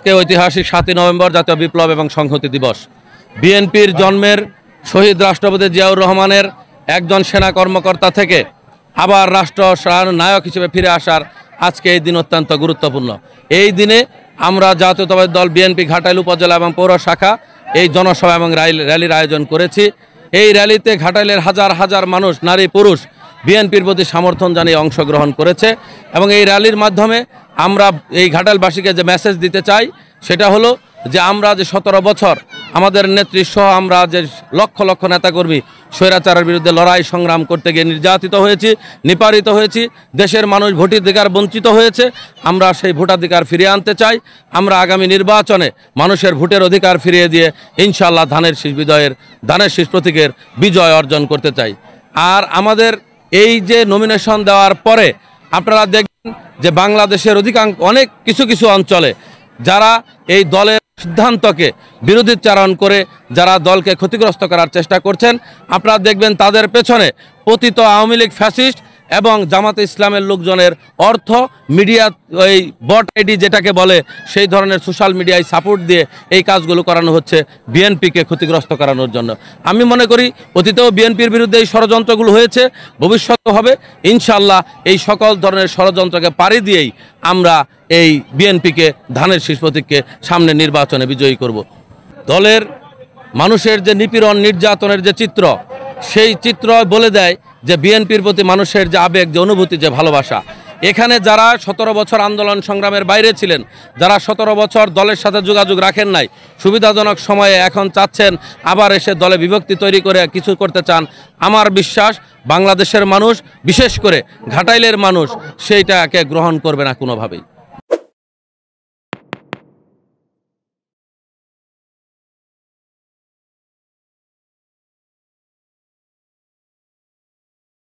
আজকে ঐতিহাসিক ৭ই নভেম্বর জাতীয় বিপ্লব এবং সংহতি দিবস। বিএনপির জন্মের শহীদ রাষ্ট্রপতি জিয়াউর রহমানের একজন সেনা কর্মকর্তা থেকে আবার রাষ্ট্র নায়ক হিসেবে ফিরে আসার আজকে এই দিন অত্যন্ত গুরুত্বপূর্ণ। এই দিনে আমরা জাতীয়তাবাদী দল বিএনপি ঘাটাইল উপজেলা এবং পৌর শাখা এই জনসভা এবং র্যালির আয়োজন করেছি। এই র্যালিতে ঘাটাইলের হাজার হাজার মানুষ, নারী পুরুষ বিএনপির প্রতি সমর্থন জানিয়ে অংশগ্রহণ করেছে এবং এই র্যালির মাধ্যমে আমরা এই ঘাটাইলবাসীকে যে মেসেজ দিতে চাই সেটা হলো যে আমরা যে ১৭ বছর আমাদের নেত্রী সহ আমরা যে লক্ষ লক্ষ নেতাকর্মী স্বৈরাচারের বিরুদ্ধে লড়াই সংগ্রাম করতে গিয়ে নির্যাতিত হয়েছি, নিপারিত হয়েছি, দেশের মানুষ ভোটাধিকার বঞ্চিত হয়েছে। আমরা সেই ভোটাধিকার ফিরিয়ে আনতে চাই। আমরা আগামী নির্বাচনে মানুষের ভোটের অধিকার ফিরিয়ে দিয়ে ইনশাআল্লাহ ধানের শীষ প্রতীকের বিজয় অর্জন করতে চাই। আর আমাদের এই যে নমিনেশন দেওয়ার পরে আপনারা দেখবেন যে বাংলাদেশের অনেক কিছু অঞ্চলে যারা এই দলের সিদ্ধান্তকে বিরোধিতাচরণ করে যারা দলকে ক্ষতিগ্রস্ত করার চেষ্টা করছেন, আপনারা দেখবেন তাদের পেছনে পতিত আওয়ামী লীগ ফ্যাসিস্ট এবং জামাতে ইসলামের লোকজনের অর্থ, মিডিয়া, ওই বট আইডি যেটাকে বলে, সেই ধরনের সোশ্যাল মিডিয়ায় সাপোর্ট দিয়ে এই কাজগুলো করানো হচ্ছে বিএনপিকে ক্ষতিগ্রস্ত করানোর জন্য। আমি মনে করি অতীতেও বিএনপির বিরুদ্ধে এই ষড়যন্ত্রগুলো হয়েছে, ভবিষ্যতেও হবে ইনশাআল্লাহ। এই সকল ধরনের ষড়যন্ত্রকে পাড়ি দিয়েই আমরা এই বিএনপিকে ধানের শীষ প্রতীককে সামনে নির্বাচনে বিজয়ী করব। দলের মানুষের যে নিপীড়ন নির্যাতনের যে চিত্র, সেই চিত্র বলে দেয় যে বিএনপির প্রতি মানুষের যে আবেগ, যে অনুভূতি, যে ভালোবাসা। এখানে যারা ১৭ বছর আন্দোলন সংগ্রামের বাইরে ছিলেন, যারা ১৭ বছর দলের সাথে যোগাযোগ রাখেন নাই, সুবিধাজনক সময়ে এখন চাচ্ছেন আবার এসে দলে বিভক্তি তৈরি করে কিছু করতে চান, আমার বিশ্বাস বাংলাদেশের মানুষ, বিশেষ করে ঘাটাইলের মানুষ সেইটাকে গ্রহণ করবে না কোনোভাবেই।